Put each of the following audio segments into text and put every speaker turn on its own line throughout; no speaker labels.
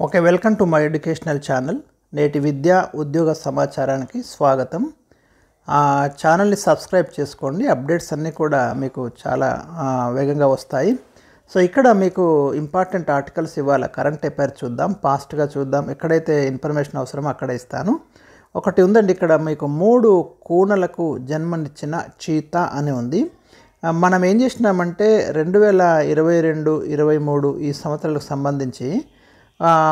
Okay, welcome to my educational channel. నేటి విద్యా ఉద్యోగ సమాచారానికి స్వాగతం. ఛానల్ని సబ్స్క్రైబ్ చేసుకోండి. అప్డేట్స్ అన్నీ కూడా మీకు చాలా వేగంగా వస్తాయి. సో ఇక్కడ మీకు ఇంపార్టెంట్ ఆర్టికల్స్ ఇవ్వాలి. కరెంట్ అఫైర్ చూద్దాం, పాస్ట్గా చూద్దాం. ఎక్కడైతే ఇన్ఫర్మేషన్ అవసరమో అక్కడ ఇస్తాను. ఒకటి ఉందండి, ఇక్కడ మీకు 3 కూనలకు జన్మనిచ్చిన చీతా అని ఉంది. మనం ఏం చేసినామంటే 2022, 23 ఈ సంవత్సరాలకు సంబంధించి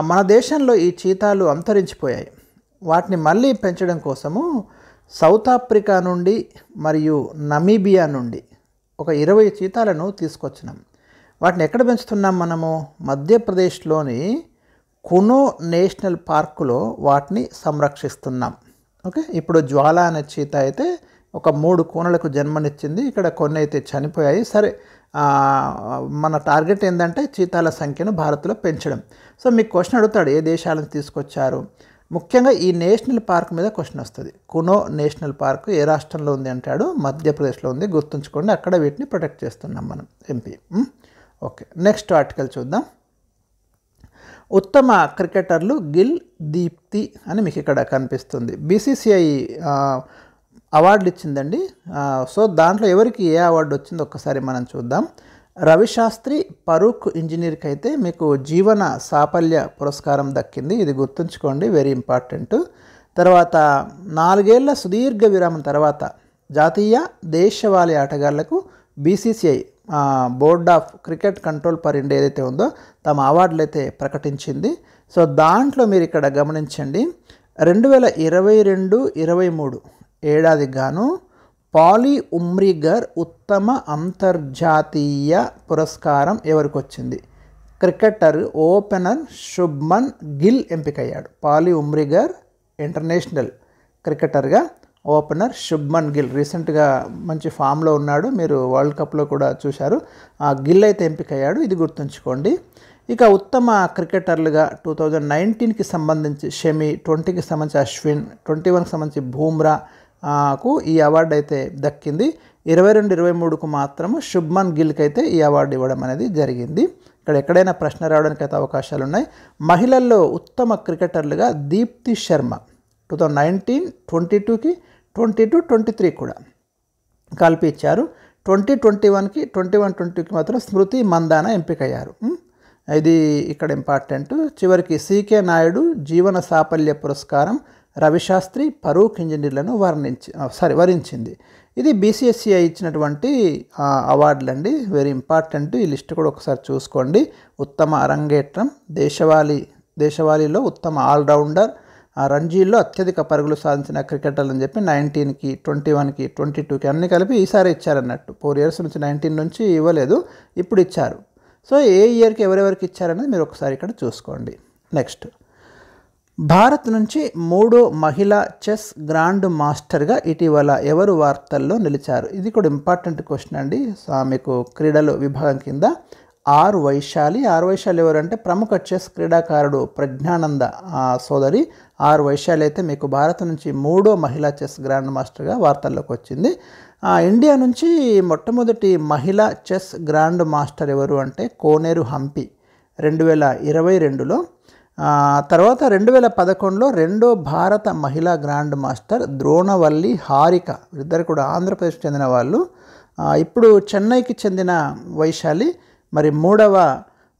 మన దేశంలో ఈ చీతాలు అంతరించిపోయాయి. వాటిని మళ్ళీ పెంచడం కోసము సౌత్ ఆఫ్రికా నుండి మరియు నమీబియా నుండి ఒక 20 చీతాలను తీసుకొచ్చినాం. వాటిని ఎక్కడ పెంచుతున్నాం మనము? మధ్యప్రదేశ్లోని కునో నేషనల్ పార్కులో వాటిని సంరక్షిస్తున్నాం. ఓకే, ఇప్పుడు జ్వాల అనే చీత అయితే ఒక 3 కూనలకు జన్మనిచ్చింది. ఇక్కడ కొన్ని అయితే చనిపోయాయి. సరే, మన టార్గెట్ ఏంటంటే చీతాల సంఖ్యను భారత్లో పెంచడం. సో మీకు క్వశ్చన్ అడుగుతాడు, ఏ దేశాలను తీసుకొచ్చారు? ముఖ్యంగా ఈ నేషనల్ పార్క్ మీద క్వశ్చన్ వస్తుంది. కునో నేషనల్ పార్క్ ఏ రాష్ట్రంలో ఉంది అంటాడు? మధ్యప్రదేశ్లో ఉంది. గుర్తుంచుకోండి, అక్కడ వీటిని ప్రొటెక్ట్ చేస్తున్నాం మనం, ఎంపీ. ఓకే, నెక్స్ట్ ఆర్టికల్ చూద్దాం. ఉత్తమ క్రికెటర్లు గిల్, దీప్తి అని మీకు ఇక్కడ కనిపిస్తుంది. BCCI award ఇచ్చిందండి. సో దాంట్లో ఎవరికి ఏ అవార్డు వచ్చిందో ఒక్కసారి మనం చూద్దాం. రవిశాస్త్రి పరూక్ ఇంజనీర్కి అయితే మీకు జీవన సాఫల్య పురస్కారం దక్కింది. ఇది గుర్తుంచుకోండి, వెరీ ఇంపార్టెంట్. తర్వాత 4 ఏళ్ల సుదీర్ఘ విరామం తర్వాత జాతీయ దేశవాళీ ఆటగాళ్లకు BCCI board of cricket control for India ఏదైతే ఉందో తమ అవార్డులు అయితే ప్రకటించింది. సో దాంట్లో మీరు ఇక్కడ గమనించండి, 2022-23 ఏడాదికి గాను పాలీ ఉమ్రిగర్ ఉత్తమ అంతర్జాతీయ పురస్కారం ఎవరికి వచ్చింది? క్రికెటర్ ఓపెనర్ శుభ్మన్ గిల్ ఎంపికయ్యాడు. పాలీ ఉమ్రిగర్ ఇంటర్నేషనల్ క్రికెటర్గా ఓపెనర్ శుభ్మన్ గిల్ రీసెంట్గా మంచి ఫామ్లో ఉన్నాడు. మీరు వరల్డ్ కప్లో కూడా చూశారు. గిల్ అయితే ఎంపికయ్యాడు, ఇది గుర్తుంచుకోండి. ఇక ఉత్తమ క్రికెటర్లుగా 2019కి సంబంధించి షమి, 20కి సంబంధించి అశ్విన్, 21కి సంబంధించి బూమ్రా కు ఈ అవార్డు అయితే దక్కింది. 22-23కు మాత్రము శుభ్మన్ గిల్కి అయితే ఈ అవార్డు ఇవ్వడం అనేది జరిగింది. ఇక్కడ ఎక్కడైనా ప్రశ్న రావడానికి అయితే అవకాశాలు ఉన్నాయి. మహిళల్లో ఉత్తమ క్రికెటర్లుగా దీప్తి శర్మ 2019, 22కి 22-23 కూడా కలిపి ఇచ్చారు. 2021కి 21-22కి మాత్రం స్మృతి మందాన ఎంపికయ్యారు. ఇది ఇక్కడ ఇంపార్టెంట్. చివరికి సికే నాయుడు జీవన సాఫల్య పురస్కారం రవిశాస్త్రి పరూక్ ఇంజనీర్లను వరించింది. ఇది బీసీసీఐ ఇచ్చినటువంటి అవార్డులు అండి, వెరీ ఇంపార్టెంట్. ఈ లిస్ట్ కూడా ఒకసారి చూసుకోండి. ఉత్తమ అరంగేట్రం, దేశవాళీలో ఉత్తమ ఆల్రౌండర్, రంజీల్లో అత్యధిక పరుగులు సాధించిన క్రికెటర్లు అని చెప్పి 19కి, 21కి, 22కి అన్ని కలిపి ఈసారి ఇచ్చారన్నట్టు. 4 years నుంచి 19 నుంచి ఇవ్వలేదు, ఇప్పుడు ఇచ్చారు. సో ఏ ఇయర్కి ఎవరెవరికి ఇచ్చారనేది మీరు ఒకసారి ఇక్కడ చూసుకోండి. నెక్స్ట్, భారత్ నుంచి 3వ మహిళా చెస్ గ్రాండ్ మాస్టర్గా ఇటీవల ఎవరు వార్తల్లో నిలిచారు? ఇది కూడా ఇంపార్టెంట్ క్వశ్చన్ అండి. మీకు క్రీడలు విభాగం కింద ఆర్ వైశాలి ఎవరు అంటే ప్రముఖ చెస్ క్రీడాకారుడు ప్రజ్ఞానంద సోదరి ఆర్ వైశాలి అయితే మీకు భారత్ నుంచి 3వ మహిళా చెస్ గ్రాండ్ మాస్టర్గా వార్తల్లోకి వచ్చింది. ఇండియా నుంచి మొట్టమొదటి మహిళా చెస్ గ్రాండ్ మాస్టర్ ఎవరు అంటే కోనేరు హంపి 2022లో. తర్వాత 2011లో 2వ భారత మహిళా గ్రాండ్ మాస్టర్ ద్రోణవల్లి హారిక, ఇద్దరు కూడా ఆంధ్రప్రదేశ్ చెందిన వాళ్ళు. ఇప్పుడు చెన్నైకి చెందిన వైశాలి మరి 3వ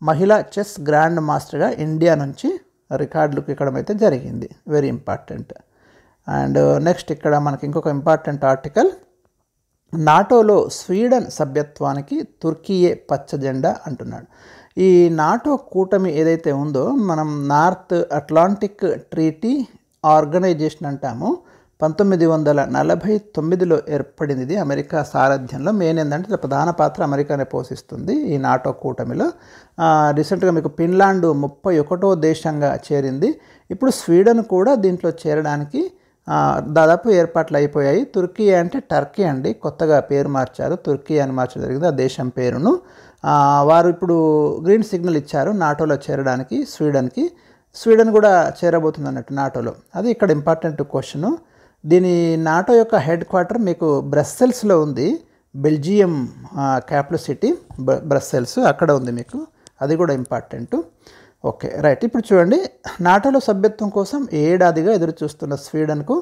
మహిళా చెస్ గ్రాండ్ మాస్టర్గా ఇండియా నుంచి రికార్డులకు ఎక్కడం అయితే జరిగింది, వెరీ ఇంపార్టెంట్. అండ్ నెక్స్ట్ ఇక్కడ మనకి ఇంకొక ఇంపార్టెంట్ ఆర్టికల్, నాటోలో స్వీడన్ సభ్యత్వానికి తుర్కీయే పచ్చ జెండా అంటున్నాడు. ఈ నాటో కూటమి ఏదైతే ఉందో మనం నార్త్ అట్లాంటిక్ ట్రీటీ ఆర్గనైజేషన్ అంటాము. 1949లో ఏర్పడింది. ఇది అమెరికా సారథ్యంలో. మెయిన్ ఏంటంటే ప్రధాన పాత్ర అమెరికానే పోషిస్తుంది ఈ నాటో కూటమిలో. రీసెంట్గా మీకు ఫిన్లాండ్ 31వ దేశంగా చేరింది. ఇప్పుడు స్వీడన్ కూడా దీంట్లో చేరడానికి దాదాపు ఏర్పాట్లు అయిపోయాయి. తుర్కీ అంటే టర్కీ అండి, కొత్తగా పేరు మార్చారు, తుర్కీ అని మార్చడం జరిగింది ఆ దేశం పేరును. వారు ఇప్పుడు గ్రీన్ సిగ్నల్ ఇచ్చారు నాటోలో చేరడానికి స్వీడన్కి. స్వీడన్ కూడా చేరబోతుంది అన్నట్టు నాటోలో. అది ఇక్కడ ఇంపార్టెంట్ క్వశ్చను. దీని నాటో యొక్క హెడ్ క్వార్టర్ మీకు బ్రస్సెల్స్లో ఉంది. బెల్జియం క్యాపిటల్ సిటీ బ్రస్సెల్స్ అక్కడ ఉంది మీకు, అది కూడా ఇంపార్టెంట్. Okay, right. ఇప్పుడు చూడండి, నాటోలో సభ్యత్వం కోసం ఏడాదిగా ఎదురు చూస్తున్న స్వీడన్కు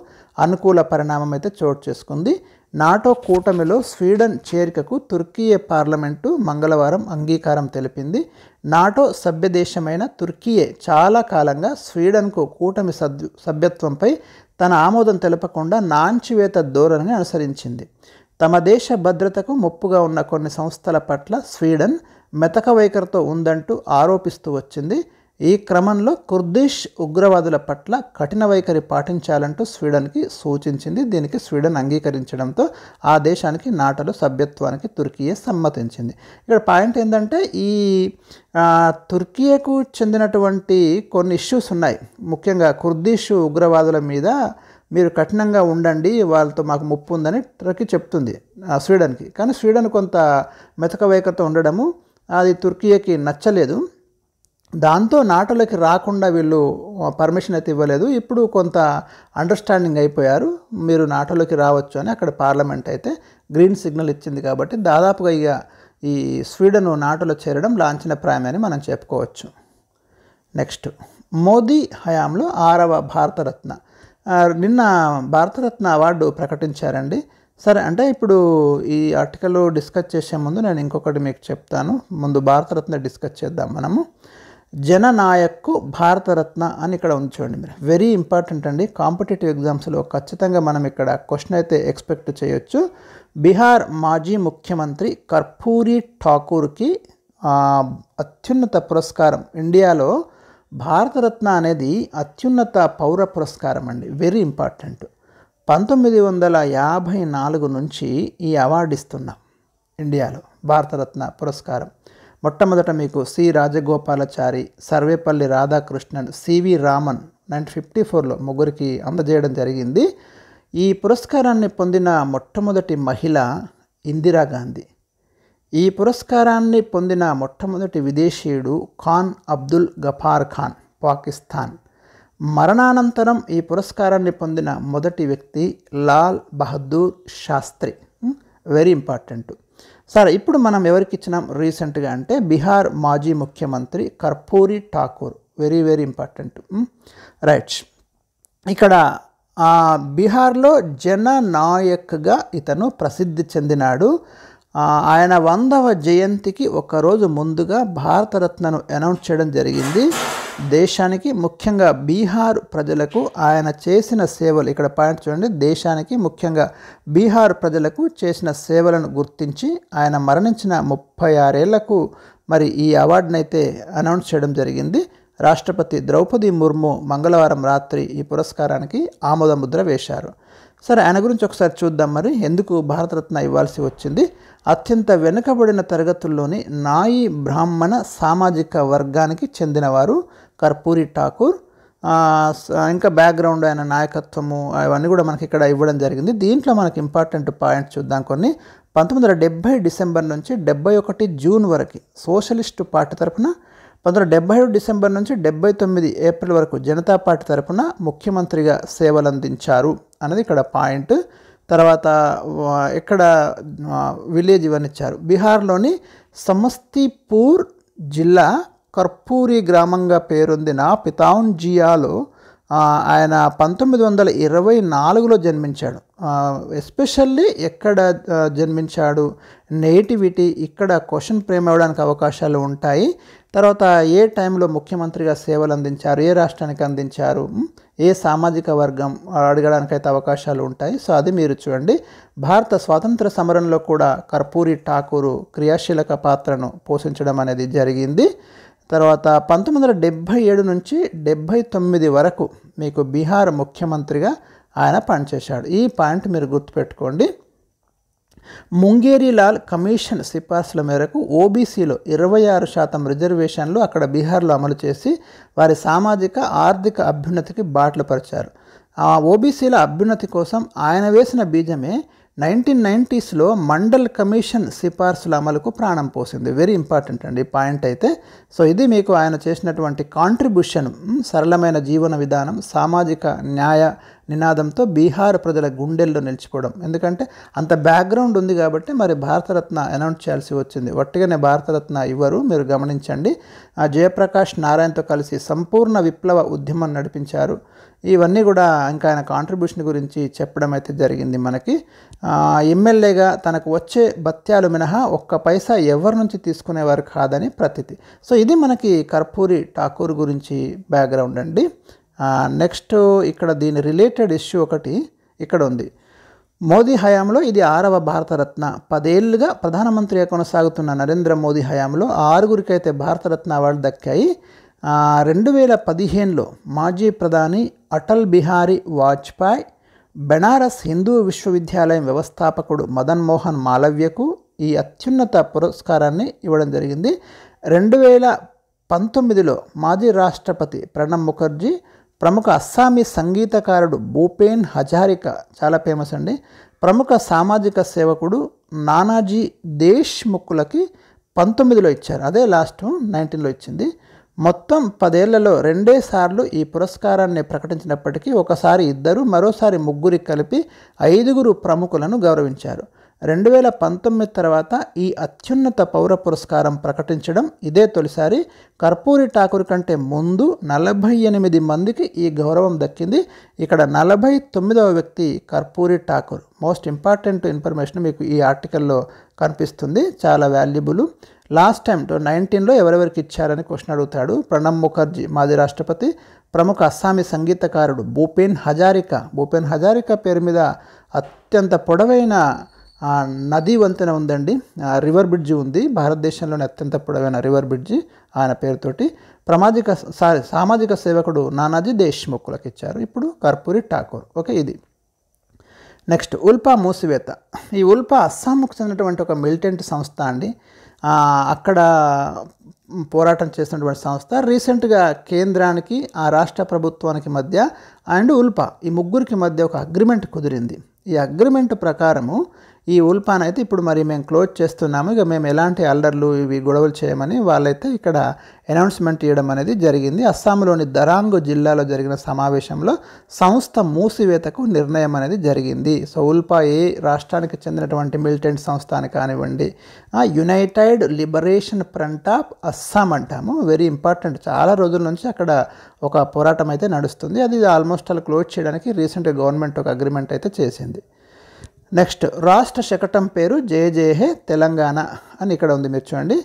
అనుకూల పరిణామం అయితే చోటు చేసుకుంది. నాటో కూటమిలో స్వీడన్ చేరికకు తుర్కియే పార్లమెంటు మంగళవారం అంగీకారం తెలిపింది. నాటో సభ్య దేశమైన తుర్కియే చాలా కాలంగా స్వీడన్కు కూటమి సభ్యత్వంపై తన ఆమోదం తెలపకుండా నాంచివేత ధోరణిని అనుసరించింది. తమ దేశ భద్రతకు ముప్పుగా ఉన్న కొన్ని సంస్థల పట్ల స్వీడన్ మెతక వైఖరితో ఉందంటూ ఆరోపిస్తూ వచ్చింది. ఈ క్రమంలో కుర్దిష్ ఉగ్రవాదుల పట్ల కఠిన వైఖరి పాటించాలంటూ స్వీడన్కి సూచించింది. దీనికి స్వీడన్ అంగీకరించడంతో ఆ దేశానికి నాటోలో సభ్యత్వానికి తుర్కియే సమ్మతించింది. ఇక్కడ పాయింట్ ఏంటంటే, ఈ తుర్కియేకు చెందినటువంటి కొన్ని ఇష్యూస్ ఉన్నాయి. ముఖ్యంగా కుర్దిష్ ఉగ్రవాదుల మీద మీరు కఠినంగా ఉండండి, వాళ్ళతో మాకు ముప్పు ఉందని టర్కీ చెప్తుంది స్వీడన్కి. కానీ స్వీడన్ కొంత మెతక వైఖరితో ఉండడము అది తుర్కియేకి నచ్చలేదు. దాంతో నాటోలోకి రాకుండా వీళ్ళు పర్మిషన్ అయితే ఇవ్వలేదు. ఇప్పుడు కొంత అండర్స్టాండింగ్ అయిపోయారు, మీరు నాటోలోకి రావచ్చు అని అక్కడ పార్లమెంట్ అయితే గ్రీన్ సిగ్నల్ ఇచ్చింది. కాబట్టి దాదాపుగా ఇక ఈ స్వీడన్ నాటోలో చేరడం లాంఛనప్రాయమని మనం చెప్పుకోవచ్చు. నెక్స్ట్, మోదీ హయాంలో 6వ భారతరత్న. నిన్న భారతరత్న అవార్డు ప్రకటించారండి. సరే, అంటే ఇప్పుడు ఈ ఆర్టికల్ డిస్కస్ చేసే ముందు నేను ఇంకొకటి మీకు చెప్తాను. ముందు భారతరత్న డిస్కస్ చేద్దాం మనము. జననాయక్కు భారతరత్న అని ఇక్కడ ఉంచండి మీరు. వెరీ ఇంపార్టెంట్ అండి, కాంపిటేటివ్ ఎగ్జామ్స్లో ఖచ్చితంగా మనం ఇక్కడ క్వశ్చన్ అయితే ఎక్స్పెక్ట్ చేయొచ్చు. బీహార్ మాజీ ముఖ్యమంత్రి కర్పూరి ఠాకూర్కి అత్యున్నత పురస్కారం ఇండియాలో భారతరత్న అనేది అత్యున్నత పౌర పురస్కారం అండి. Very important. 1954 నుంచి ఈ అవార్డు ఇస్తున్నాం ఇండియాలో, భారతరత్న పురస్కారం. మొట్టమొదట మీకు సి రాజగోపాలాచారి, సర్వేపల్లి రాధాకృష్ణన్, సివి రామన్ 1954లో ముగ్గురికి అందజేయడం జరిగింది. ఈ పురస్కారాన్ని పొందిన మొట్టమొదటి మహిళ ఇందిరాగాంధీ. ఈ పురస్కారాన్ని పొందిన మొట్టమొదటి విదేశీయుడు ఖాన్ అబ్దుల్ గఫార్ ఖాన్, పాకిస్తాన్. మరణానంతరం ఈ పురస్కారాన్ని పొందిన మొదటి వ్యక్తి లాల్ బహదూర్ శాస్త్రి. Very important. సరే, ఇప్పుడు మనం ఎవరికి ఇచ్చినాం రీసెంట్గా అంటే బీహార్ మాజీ ముఖ్యమంత్రి Karpoori Thakur. Very very important. Right, ఇక్కడ బీహార్లో జననాయక్గా ఇతను ప్రసిద్ధి చెందినాడు. ఆయన 100వ జయంతికి ఒకరోజు ముందుగా భారతరత్నను అనౌన్స్ చేయడం జరిగింది. దేశానికి, ముఖ్యంగా బీహార్ ప్రజలకు ఆయన చేసిన సేవలు, ఇక్కడ పాయింట్ చూడండి, దేశానికి ముఖ్యంగా బీహార్ ప్రజలకు చేసిన సేవలను గుర్తించి ఆయన మరణించిన 36 ఏళ్లకు మరి ఈ అవార్డును అయితే అనౌన్స్ చేయడం జరిగింది. రాష్ట్రపతి ద్రౌపది ముర్ము మంగళవారం రాత్రి ఈ పురస్కారానికి ఆమోద ముద్ర వేశారు. సరే, ఆయన గురించి ఒకసారి చూద్దాం. మరి ఎందుకు భారతరత్న ఇవ్వాల్సి వచ్చింది? అత్యంత వెనుకబడిన తరగతుల్లోని నాయి బ్రాహ్మణ సామాజిక వర్గానికి చెందినవారు కర్పూరి ఠాకూర్. ఇంకా బ్యాక్గ్రౌండ్, ఆయన నాయకత్వము అవన్నీ కూడా మనకి ఇక్కడ ఇవ్వడం జరిగింది. దీంట్లో మనకి ఇంపార్టెంట్ పాయింట్ చూద్దాం కొన్ని. 1970 డిసెంబర్ నుంచి 71 జూన్ వరకు సోషలిస్టు పార్టీ తరఫున, 1977 డిసెంబర్ నుంచి 79 ఏప్రిల్ వరకు జనతా పార్టీ తరఫున ముఖ్యమంత్రిగా సేవలు అందించారు అనేది ఇక్కడ పాయింట్. తర్వాత ఇక్కడ విలేజ్ ఇవన్నీ ఇచ్చారు. బీహార్లోని సమస్తీపూర్ జిల్లా కర్పూరి గ్రామంగా పేరొందిన పితౌన్జియాలో ఆయన 1924లో జన్మించాడు. ఎస్పెషల్లీ ఎక్కడ జన్మించాడు, నేటివిటీ, ఇక్కడ క్వశ్చన్ ఫ్రేమ్ అవ్వడానికి అవకాశాలు ఉంటాయి. తర్వాత ఏ టైంలో ముఖ్యమంత్రిగా సేవలు అందించారు, ఏ రాష్ట్రానికి అందించారు, ఏ సామాజిక వర్గం అడగడానికైతే అవకాశాలు ఉంటాయి. సో అది మీరు చూడండి. భారత స్వాతంత్ర సమరంలో కూడా కర్పూరి ఠాకూరు క్రియాశీలక పాత్రను పోషించడం అనేది జరిగింది. తర్వాత 1977 నుంచి 79 వరకు మీకు బీహార్ ముఖ్యమంత్రిగా ఆయన పనిచేశాడు. ఈ పాయింట్ మీరు గుర్తుపెట్టుకోండి. ముంగేరీలాల్ కమిషన్ సిఫార్సుల మేరకు ఓబీసీలో 26% రిజర్వేషన్లు అక్కడ బీహార్లో అమలు చేసి వారి సామాజిక ఆర్థిక అభ్యున్నతికి బాటలు పరిచారు. ఆ ఓబీసీల అభ్యున్నతి కోసం ఆయన వేసిన బీజమే 1990స్లో మండల్ కమిషన్ సిఫార్సుల అమలుకు ప్రాణం పోసింది. వెరీ ఇంపార్టెంట్ అండి పాయింట్ అయితే. సో ఇది మీకు ఆయన చేసినటువంటి కాంట్రిబ్యూషన్. సరళమైన జీవన విధానం, సామాజిక న్యాయ నినాదంతో బీహార్ ప్రజల గుండెల్లో నిలిచిపోవడం. ఎందుకంటే అంత బ్యాక్గ్రౌండ్ ఉంది కాబట్టి మరి భారతరత్న అనౌన్స్ చేయాల్సి వచ్చింది. వట్టిగానే భారతరత్న ఇవ్వరు, మీరు గమనించండి. జయప్రకాష్ నారాయణతో కలిసి సంపూర్ణ విప్లవ ఉద్యమం నడిపించారు. ఇవన్నీ కూడా ఇంకా ఆయన కాంట్రిబ్యూషన్ గురించి చెప్పడం అయితే జరిగింది మనకి. ఎమ్మెల్యేగా తనకు వచ్చే భత్యాలు మినహా ఒక్క పైసా ఎవరి నుంచి తీసుకునేవారు కాదని ప్రతీతి. సో ఇది మనకి కర్పూరి ఠాకూర్ గురించి బ్యాక్గ్రౌండ్ అండి. నెక్స్ట్ ఇక్కడ దీని రిలేటెడ్ ఇష్యూ ఒకటి ఇక్కడ ఉంది. మోదీ హయాంలో ఇది 6వ భారతరత్న. 10 ఏళ్ళుగా ప్రధానమంత్రిగా కొనసాగుతున్న నరేంద్ర మోదీ హయాంలో 6గురికి అయితే భారతరత్న అవార్డు దక్కాయి. 2015లో మాజీ ప్రధాని అటల్ బిహారీ వాజ్పేయి, బెనారస్ హిందూ విశ్వవిద్యాలయం వ్యవస్థాపకుడు మదన్ మోహన్ మాలవ్యకు ఈ అత్యున్నత పురస్కారాన్ని ఇవ్వడం జరిగింది. 2019లో మాజీ రాష్ట్రపతి ప్రణబ్ ముఖర్జీ, ప్రముఖ అస్సామీ సంగీతకారుడు భూపేన్ హజారికా, చాలా ఫేమస్ అండి, ప్రముఖ సామాజిక సేవకుడు నానాజీ దేశ్ముఖ్లకి 19లో ఇచ్చారు. అదే లాస్ట్ 19లో ఇచ్చింది. మొత్తం 10 ఏళ్లలో 2 సార్లు ఈ పురస్కారాన్ని ప్రకటించినప్పటికీ ఒకసారి 2, మరోసారి 3 కలిపి 5 ప్రముఖులను గౌరవించారు. 2019 తర్వాత ఈ అత్యున్నత పౌర పురస్కారం ప్రకటించడం ఇదే తొలిసారి. కర్పూరి ఠాకూర్ కంటే ముందు 48 మందికి ఈ గౌరవం దక్కింది. ఇక్కడ 49వ వ్యక్తి Karpoori Thakur. Most important information మీకు ఈ ఆర్టికల్లో కనిపిస్తుంది, చాలా వాల్యుబుల్. లాస్ట్ టైం 2019లో ఎవరెవరికి ఇచ్చారని క్వశ్చన్ అడుగుతాడు. ప్రణబ్ ముఖర్జీ మాజీ రాష్ట్రపతి, ప్రముఖ అస్సామీ సంగీతకారుడు భూపేన్ హజారికా పేరు మీద అత్యంత పొడవైన నదీ వంతెన ఉందండి, రివర్ బ్రిడ్జి ఉంది, భారతదేశంలోని అత్యంత పొడవైన రివర్ బ్రిడ్జి ఆయన పేరుతోటి. సామాజిక సేవకుడు నానాజీ దేశ్ముఖ్లకు ఇచ్చారు. ఇప్పుడు కర్పూరి ఠాకూర్. ఓకే, ఇది. నెక్స్ట్ ఉల్పా మూసివేత. ఈ ఉల్పా అస్సాంకు చెందినటువంటి ఒక మిలిటెంట్ సంస్థ అండి. అక్కడ పోరాటం చేసినటువంటి సంస్థ. రీసెంట్గా కేంద్రానికి ఆ రాష్ట్ర ప్రభుత్వానికి మధ్య అండ్ ఉల్పా ఈ ముగ్గురికి మధ్య ఒక అగ్రిమెంట్ కుదిరింది. ఈ అగ్రిమెంట్ ప్రకారము ఈ ఉల్పాన్ అయితే ఇప్పుడు మరి మేము క్లోజ్ చేస్తున్నాము, ఇక మేము ఎలాంటి అల్లర్లు ఇవి గొడవలు చేయమని వాళ్ళైతే ఇక్కడ అనౌన్స్మెంట్ చేయడం అనేది జరిగింది. అస్సాంలోని దరాంగ్ జిల్లాలో జరిగిన సమావేశంలో సంస్థ మూసివేతకు నిర్ణయం అనేది జరిగింది. సో ఉల్పా ఏ రాష్ట్రానికి చెందినటువంటి మిలిటెంట్ సంస్థ అని కానివ్వండి, United liberation front of Assam అంటాము, వెరీ ఇంపార్టెంట్. చాలా రోజుల నుంచి అక్కడ ఒక పోరాటం అయితే నడుస్తుంది. అది ఆల్మోస్ట్ అలా క్లోజ్ చేయడానికి రీసెంట్గా గవర్నమెంట్ ఒక అగ్రిమెంట్ అయితే చేసింది. నెక్స్ట్ రాష్ట్ర శకటం పేరు జయ జయ హే తెలంగాణ అని ఇక్కడ ఉంది, మీరు చూడండి.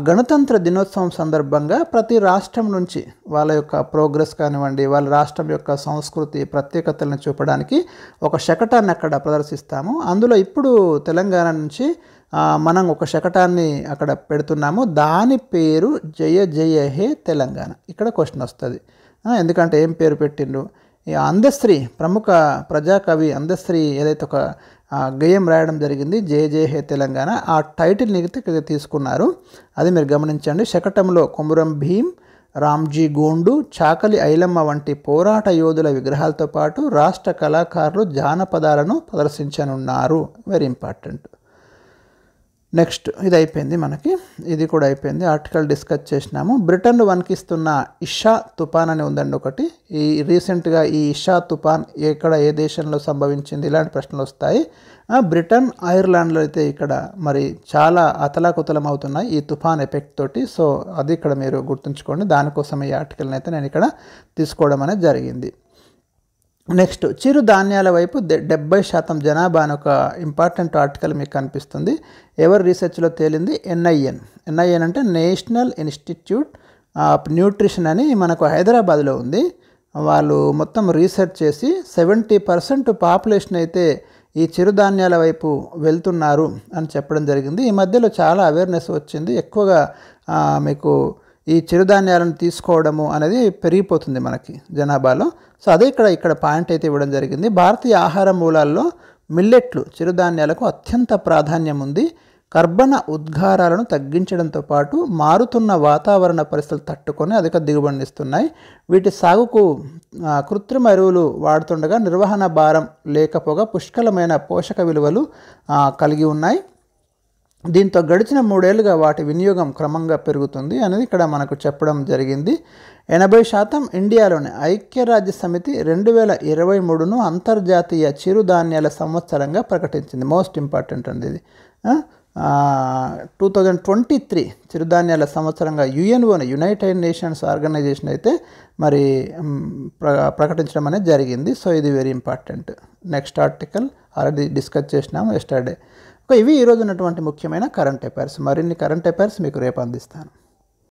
గణతంత్ర దినోత్సవం సందర్భంగా ప్రతి రాష్ట్రం నుంచి వాళ్ళ యొక్క ప్రోగ్రెస్ కానివ్వండి, వాళ్ళ రాష్ట్రం యొక్క సంస్కృతి ప్రత్యేకతలను చూపడానికి ఒక శకటాన్ని అక్కడ ప్రదర్శిస్తాము. అందులో ఇప్పుడు తెలంగాణ నుంచి మనం ఒక శకటాన్ని అక్కడ పెడుతున్నాము. దాని పేరు జయ జయ హే తెలంగాణ. ఇక్కడ క్వశ్చన్ వస్తుంది, ఎందుకంటే ఏం పేరు పెట్టిండ్రు. ఈ అందశ్రీ, ప్రముఖ ప్రజాకవి అందశ్రీ ఏదైతే ఒక గేయం రాయడం జరిగింది జయ జయ హే తెలంగాణ, ఆ టైటిల్ అయితే తీసుకున్నారు. అది మీరు గమనించండి. శకటంలో కొమురం భీం, రామ్జీ గోండు, చాకలి ఐలమ్మ వంటి పోరాట యోధుల విగ్రహాలతో పాటు రాష్ట్ర కళాకారులు జానపదాలను ప్రదర్శించనున్నారు. Very important. నెక్స్ట్ ఇది అయిపోయింది మనకి, ఇది కూడా అయిపోయింది. ఆర్టికల్ డిస్కస్ చేసినాము. బ్రిటన్ వణికిస్తున్న ఇషా తుఫాన్ అని ఉందండి ఒకటి. ఈ రీసెంట్గా ఈ ఇషా తుఫాన్ ఎక్కడ ఏ దేశంలో సంభవించింది, ఇలాంటి ప్రశ్నలు వస్తాయి. బ్రిటన్, ఐర్లాండ్లో అయితే ఇక్కడ మరి చాలా అతలాకుతలం అవుతున్నాయి ఈ తుఫాన్ ఎఫెక్ట్ తోటి. సో అది ఇక్కడ మీరు గుర్తుంచుకోండి. దానికోసం ఈ ఆర్టికల్ని అయితే నేను ఇక్కడ తీసుకోవడం అనేది జరిగింది. నెక్స్ట్ చిరు ధాన్యాల వైపు 70% జనాభా అని ఒక ఇంపార్టెంట్ ఆర్టికల్ మీకు కనిపిస్తుంది. ఎవరి రీసెర్చ్లో తేలింది? ఎన్ఐఎన్ అంటే నేషనల్ ఇన్స్టిట్యూట్ ఆఫ్ న్యూట్రిషన్ అని మనకు హైదరాబాద్లో ఉంది. వాళ్ళు మొత్తం రీసెర్చ్ చేసి 70% పాపులేషన్ అయితే ఈ చిరుధాన్యాల వైపు వెళ్తున్నారు అని చెప్పడం జరిగింది. ఈ మధ్యలో చాలా అవేర్నెస్ వచ్చింది. ఎక్కువగా మీకు ఈ చిరుధాన్యాలను తీసుకోవడము అనేది పెరిగిపోతుంది మనకి జనాభాలో. సో అదే ఇక్కడ పాయింట్ అయితే ఇవ్వడం జరిగింది. భారతీయ ఆహార మూలాల్లో మిల్లెట్లు, చిరుధాన్యాలకు అత్యంత ప్రాధాన్యం ఉంది. కర్బన ఉద్గారాలను తగ్గించడంతో పాటు మారుతున్న వాతావరణ పరిస్థితులు తట్టుకొని అధిక దిగుబడినిస్తున్నాయి. వీటి సాగుకు కృత్రిమ ఎరువులు వాడుతుండగా నిర్వహణ భారం లేకపోగా పుష్కలమైన పోషక విలువలు కలిగి ఉన్నాయి. దీంతో గడిచిన 3 ఏళ్లుగా వాటి వినియోగం క్రమంగా పెరుగుతుంది అనేది ఇక్కడ మనకు చెప్పడం జరిగింది. 80% ఇండియాలోని ఐక్యరాజ్య సమితి 2023ను అంతర్జాతీయ చిరుధాన్యాల సంవత్సరంగా ప్రకటించింది. మోస్ట్ ఇంపార్టెంట్ అండి ఇది. 2023 చిరుధాన్యాల సంవత్సరంగా యుఎన్ఓని, యునైటెడ్ నేషన్స్ ఆర్గనైజేషన్ అయితే మరి ప్రకటించడం అనేది జరిగింది. సో ఇది very important. Next article already discuss చేసినాము ఎస్టర్డే. ఇవి ఈరోజు ఉన్నటువంటి ముఖ్యమైన కరెంట్ అఫైర్స్. మరిన్ని కరెంట్ అఫైర్స్ మీకు రేపు అందిస్తాను.